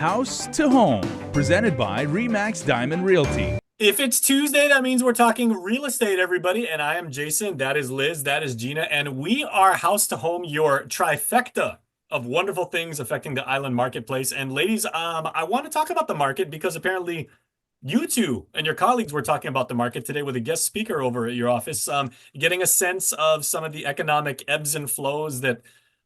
House to Home, presented by Remax Diamond Realty. If it's Tuesday, that means we're talking real estate, everybody. And I am Jason. That is Liz. That is Gina. And we are House to Home, your trifecta of wonderful things affecting the island marketplace. And ladies, I want to talk about the market because apparently you two and your colleagues were talking about the market today with a guest speaker over at your office, getting a sense of some of the economic ebbs and flows that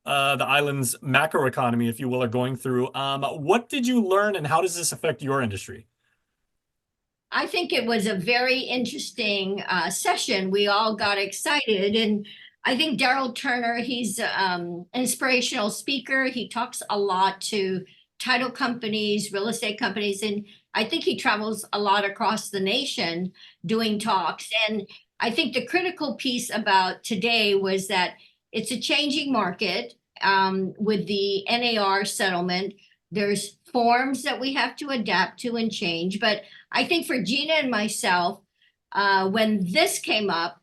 the island's macroeconomy, if you will, are going through. What did you learn and how does this affect your industry? I think it was a very interesting session. We all got excited. And I think Daryl Turner, he's an inspirational speaker. He talks a lot to title companies, real estate companies, and I think he travels a lot across the nation doing talks. And I think the critical piece about today was that it's a changing market with the NAR settlement. There's forms that we have to adapt to and change. But I think for Gina and myself, when this came up,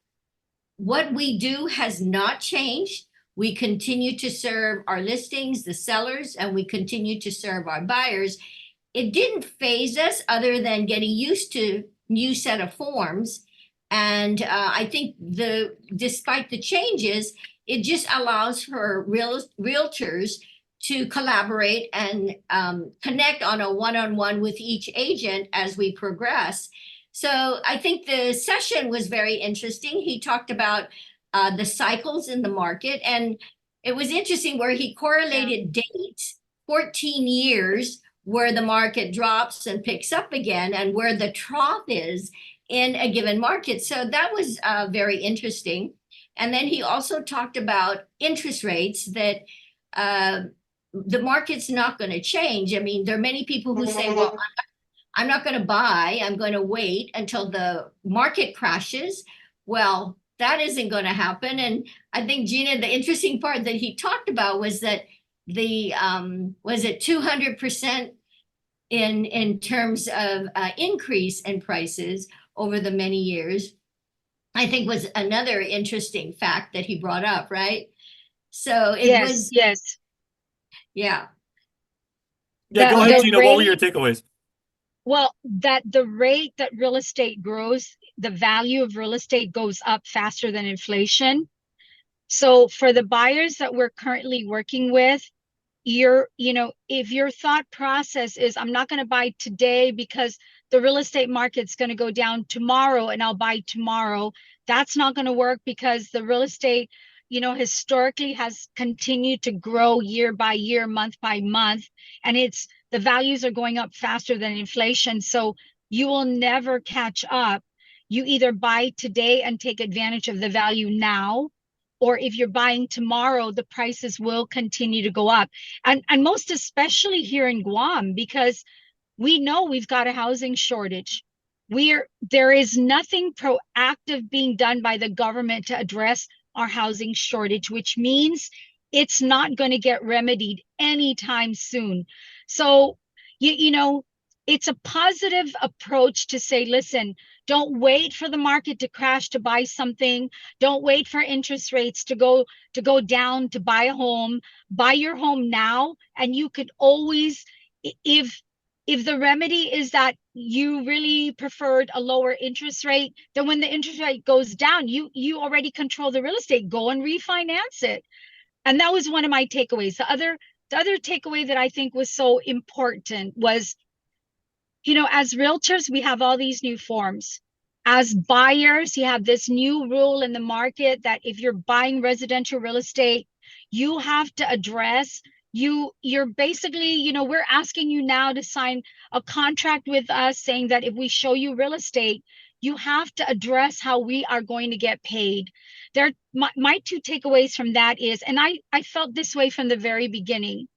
what we do has not changed. We continue to serve our listings, the sellers, and we continue to serve our buyers. It didn't phase us other than getting used to new set of forms. And I think despite the changes, it just allows for realtors to collaborate and connect on a one-on-one with each agent as we progress. So I think the session was very interesting. He talked about the cycles in the market, and it was interesting where he correlated dates, 14 years, where the market drops and picks up again, and where the trough is in a given market. So that was very interesting. And then he also talked about interest rates that the market's not going to change. I mean, there are many people who say, well, I'm not going to buy. I'm going to wait until the market crashes. Well, that isn't going to happen. And I think, Gina, the interesting part that he talked about was that the, was it 200% in terms of increase in prices over the many years, I think was another interesting fact that he brought up, right? So it was, Yes. yeah. Yeah, go ahead, Gina. What were your takeaways? Well, that the rate that real estate grows, the value of real estate goes up faster than inflation. So for the buyers that we're currently working with, if your thought process is, I'm not going to buy today because the real estate market's going to go down tomorrow and I'll buy tomorrow, that's not going to work because the real estate, historically has continued to grow year by year, month by month, and the values are going up faster than inflation. So you will never catch up. You either buy today and take advantage of the value now, or if you're buying tomorrow, the prices will continue to go up. And most especially here in Guam, because we know we've got a housing shortage. There is nothing proactive being done by the government to address our housing shortage, which means it's not going to get remedied anytime soon. So, it's a positive approach to say, listen, don't wait for the market to crash to buy something. Don't wait for interest rates to go down to buy a home. Buy your home now, and you could always, if the remedy is that you really preferred a lower interest rate, then when the interest rate goes down, you already control the real estate. Go and refinance it. And that was one of my takeaways. The other takeaway that I think was so important was, as realtors, we have all these new forms. As buyers, you have this new rule in the market that if you're buying residential real estate, you have to address, you're basically, we're asking you now to sign a contract with us saying that if we show you real estate, you have to address how we are going to get paid. My two takeaways from that is, and I felt this way from the very beginning.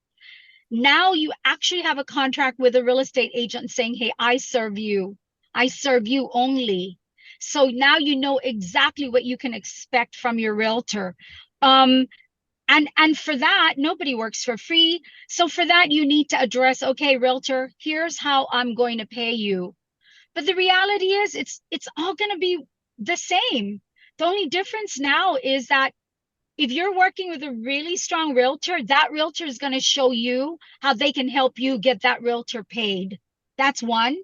Now you actually have a contract with a real estate agent saying, hey, I serve you only. So now you know exactly what you can expect from your realtor. And for that, nobody works for free. So for that, you need to address, okay, realtor, here's how I'm going to pay you. But the reality is it's all going to be the same. The only difference now is that if you're working with a really strong realtor, that realtor is going to show you how they can help you get that realtor paid. That's one.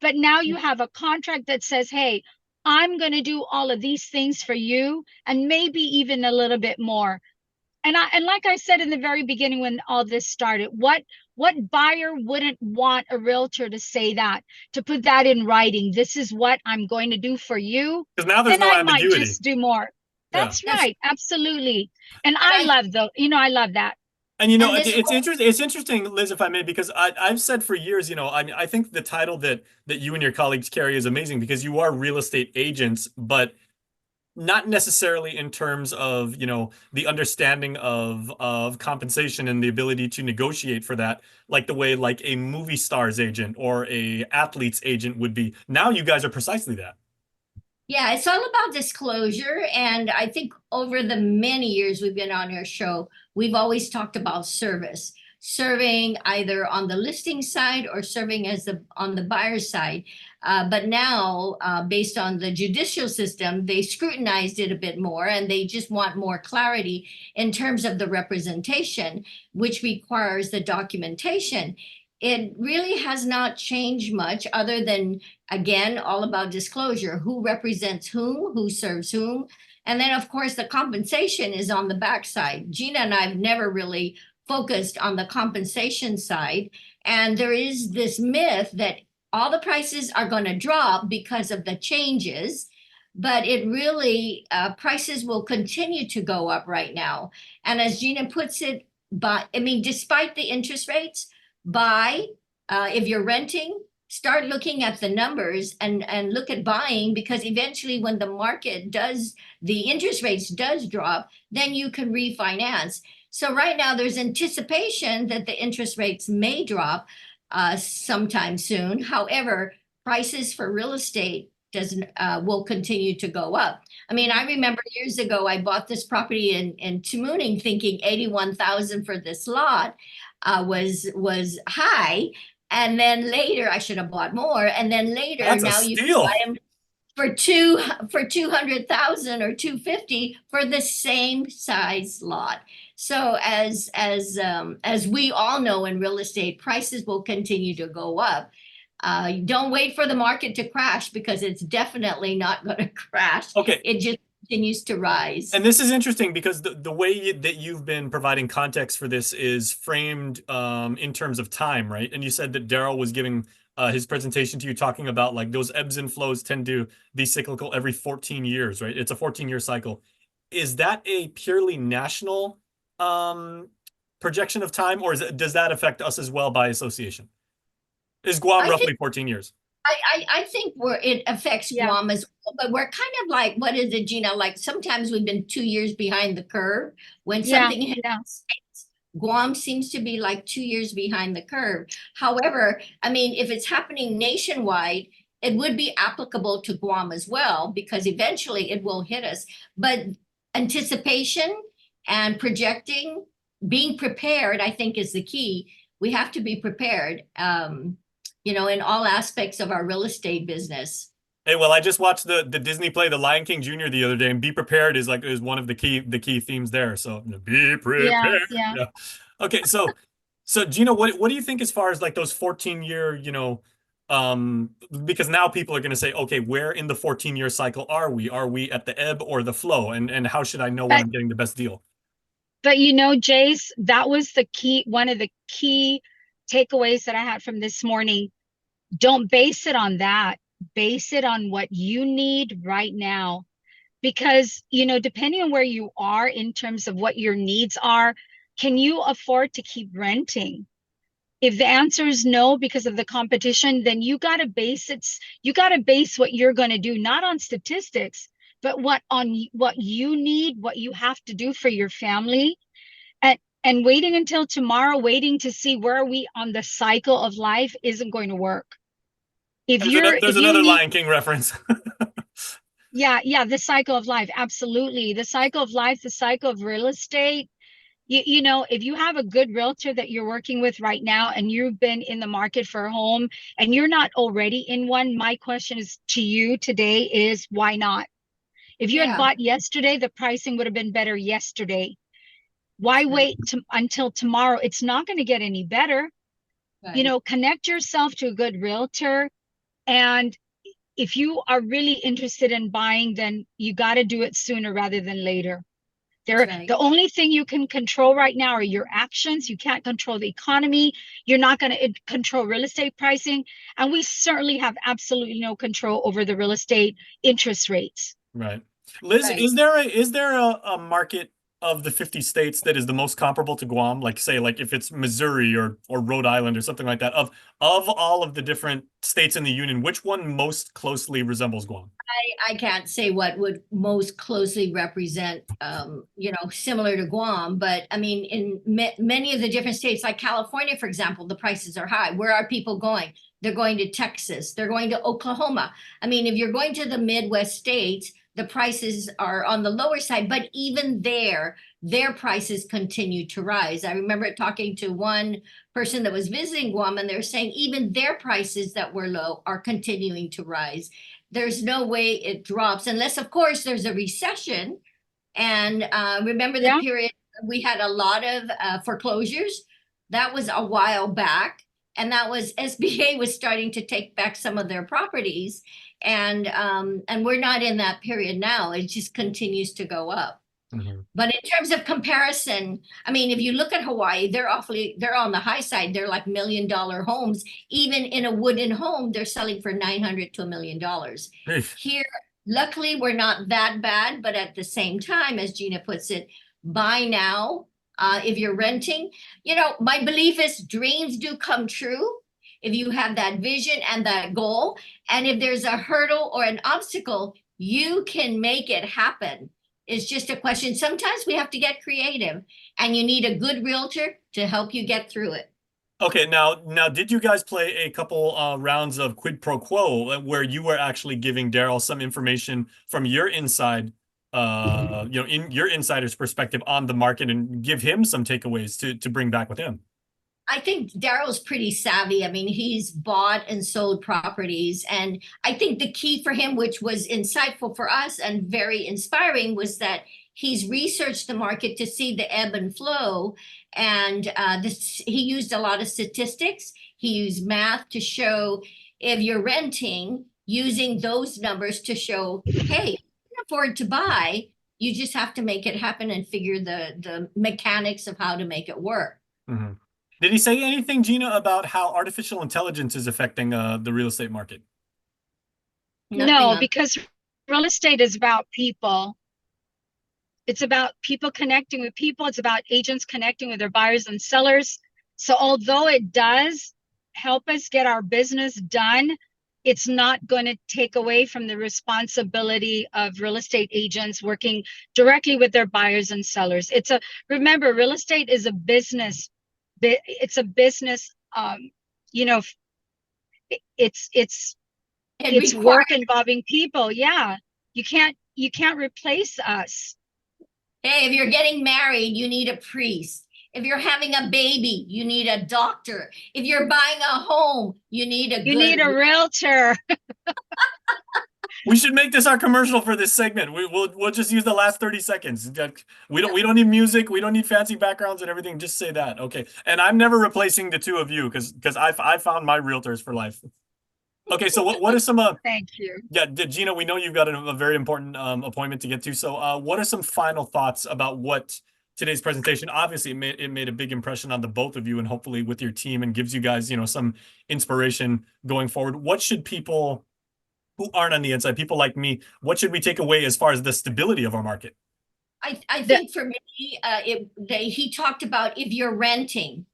But now you have a contract that says, hey, I'm going to do all of these things for you and maybe even a little bit more. And like I said in the very beginning when all this started, what buyer wouldn't want a realtor to say that, to put that in writing? This is what I'm going to do for you. Because now there's Then no I might ambiguity. just do more. Yeah. That's right. Absolutely. And And I I love I love that. And you know, and this it's interesting. It's interesting, Liz, if I may, because I've said for years, you know, I think the title that you and your colleagues carry is amazing because you are real estate agents, but not necessarily in terms of, you know, the understanding of compensation and the ability to negotiate for that, like the way like a movie star's agent or a athlete's agent would be. Now you guys are precisely that. Yeah, it's all about disclosure. And I think over the many years we've been on our show, we've always talked about service, serving either on the listing side or serving as the on the buyer side. But now, based on the judicial system, they scrutinized it a bit more and they just want more clarity in terms of the representation, which requires the documentation. It really has not changed much other than, again, all about disclosure, who represents who serves whom. And then, of course, the compensation is on the backside. Gina and I have never really focused on the compensation side. And there is this myth that all the prices are going to drop because of the changes, but it really, prices will continue to go up right now. And as Gina puts it, but I mean, despite the interest rates, buy, if you're renting, start looking at the numbers and look at buying, because eventually when the market does, the interest rates does drop, then you can refinance. So right now there's anticipation that the interest rates may drop sometime soon. However, prices for real estate doesn't will continue to go up. I mean, I remember years ago I bought this property in Tamuning thinking 81,000 for this lot was high. And then later I should have bought more. And then later That's a now you can buy steal. them for 200,000 or 250 for the same size lot. So as we all know in real estate, prices will continue to go up. Don't wait for the market to crash, because it's definitely not going to crash. Okay. It just continues to rise. And this is interesting because the way that you've been providing context for this is framed in terms of time, right? And you said that Daryl was giving his presentation to you talking about like those ebbs and flows tend to be cyclical every 14 years, right? It's a 14-year cycle. Is that a purely national projection of time, or does that affect us as well by association? Is Guam I roughly think 14 years? I think it affects Yeah. Guam as well, but we're kind of like, what is it, Gina? Like sometimes we've been 2 years behind the curve. When Yeah, something hits yeah. the States, Guam seems to be like 2 years behind the curve. However, I mean, if it's happening nationwide, it would be applicable to Guam as well, because eventually it will hit us. But anticipation and projecting, being prepared, I think is the key. We have to be prepared. In all aspects of our real estate business. Hey, well, I just watched the Disney play The Lion King Jr. the other day, and be prepared is one of the key themes there. So be prepared. Yeah, yeah. Yeah. Okay, so Gina, what do you think as far as like those 14-year, because now people are going to say, okay, where in the 14-year cycle are we? Are we at the ebb or the flow? And how should I know when But I'm getting the best deal? but Jace, that was one of the key takeaways that I had from this morning. Don't base it on that. Base it on what you need right now. Because, depending on where you are in terms of what your needs are, can you afford to keep renting? If the answer is no because of the competition, then you got to base what you're going to do, not on statistics, but what you need, what you have to do for your family. And waiting until tomorrow, waiting to see where are we on the cycle of life isn't going to work. There's another Lion King reference. Yeah, the cycle of life, absolutely. The cycle of life, the cycle of real estate. If you have a good realtor that you're working with right now and you've been in the market for a home and you're not already in one, my question is to you today is, why not? If you had Yeah. bought yesterday, the pricing would have been better yesterday. Why wait until tomorrow? It's not going to get any better. Right. You know, connect yourself to a good realtor. And if you are really interested in buying, then you got to do it sooner rather than later. That's right. The only thing you can control right now are your actions. You can't control the economy. You're not going to control real estate pricing. And we certainly have absolutely no control over the real estate interest rates. Right. Liz, Right. is there a market of the 50 states that is the most comparable to Guam? Like say like if it's Missouri or Rhode Island or something like that, of all of the different states in the union, which one most closely resembles Guam? I can't say what would most closely represent, similar to Guam, but I mean, in many of the different states, like California, for example, the prices are high. Where are people going? They're going to Texas. They're going to Oklahoma. I mean, if you're going to the Midwest states, the prices are on the lower side, but even there, their prices continue to rise. I remember talking to one person that was visiting Guam, and they're saying even their prices that were low are continuing to rise. There's no way it drops unless, of course, there's a recession. And remember the period we had a lot of foreclosures? That was a while back. And that was SBA was starting to take back some of their properties. And we're not in that period now. It just continues to go up. Mm-hmm. But in terms of comparison, I mean, if you look at Hawaii, they're on the high side. They're like $1 million homes. Even in a wooden home, they're selling for $900 to $1 million. Here, luckily, we're not that bad, but at the same time, as Gina puts it, buy now. If you're renting, my belief is dreams do come true if you have that vision and that goal. And if there's a hurdle or an obstacle, you can make it happen. It's just a question. Sometimes we have to get creative, and you need a good realtor to help you get through it. Okay, now, did you guys play a couple rounds of Quid Pro Quo where you were actually giving Daryl some information from your inside, in your insider's perspective on the market, and give him some takeaways to bring back with him? I think Daryl's pretty savvy. I mean, he's bought and sold properties. And I think the key for him, which was insightful for us and very inspiring, was that he's researched the market to see the ebb and flow. And he used a lot of statistics. He used math to show if you're renting, using those numbers to show, hey, you can afford to buy. You just have to make it happen and figure the mechanics of how to make it work. Mm-hmm. Did he say anything, Gina, about how artificial intelligence is affecting the real estate market? No, because real estate is about people. It's about people connecting with people. It's about agents connecting with their buyers and sellers. So although it does help us get our business done, it's not going to take away from the responsibility of real estate agents working directly with their buyers and sellers. Remember, real estate is a business. It's a business. It's work involving people. Yeah, you can't replace us. Hey, if you're getting married, you need a priest. If you're having a baby, you need a doctor. If you're buying a home, you need a realtor. We should make this our commercial for this segment. We'll just use the last 30 seconds. We don't need music. We don't need fancy backgrounds and everything. Just say that. Okay. And I'm never replacing the two of you because I found my realtors for life. Okay. So what are some thank you. Yeah, Gina, we know you've got a very important appointment to get to. So what are some final thoughts about what today's presentation? Obviously it made a big impression on the both of you, and hopefully with your team, and gives you guys, some inspiration going forward. What should people who aren't on the inside, people like me, what should we take away as far as the stability of our market? I think for me, he talked about if you're renting,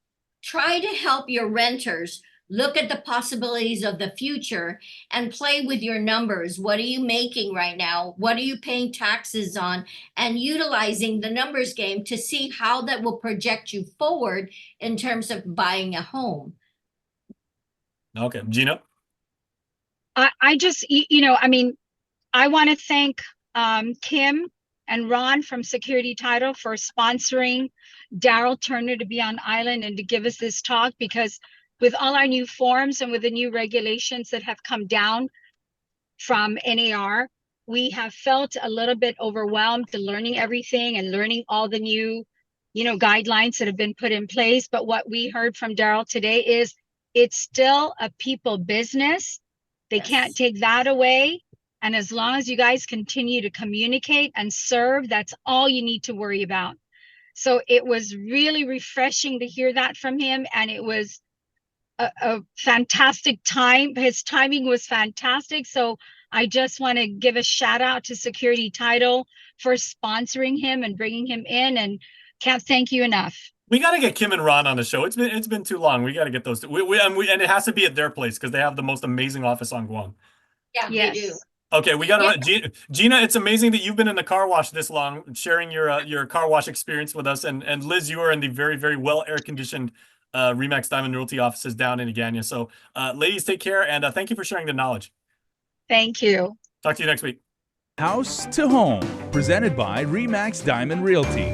try to help your renters look at the possibilities of the future and play with your numbers. What are you making right now? What are you paying taxes on? And utilizing the numbers game to see how that will project you forward in terms of buying a home. Okay, Gina? I just, I want to thank Kim and Ron from Security Title for sponsoring Daryl Turner to be on island and to give us this talk, because with all our new forms and with the new regulations that have come down from NAR, we have felt a little bit overwhelmed to learning everything and learning all the new, guidelines that have been put in place. But what we heard from Daryl today is it's still a people business. They can't take that away. And as long as you guys continue to communicate and serve, that's all you need to worry about. So it was really refreshing to hear that from him. And it was a fantastic time. His timing was fantastic. So I just want to give a shout out to Security Title for sponsoring him and bringing him in, and can't thank you enough. We got to get Kim and Ron on the show. It's been too long. We got to get those two. And it has to be at their place because they have the most amazing office on Guam. Yeah, Yes. they do. Okay, we got to Gina. It's amazing that you've been in the car wash this long, sharing your car wash experience with us. And Liz, you are in the very, very well air conditioned Remax Diamond Realty offices down in Agana. So, ladies, take care, and thank you for sharing the knowledge. Thank you. Talk to you next week. House to Home, presented by Remax Diamond Realty.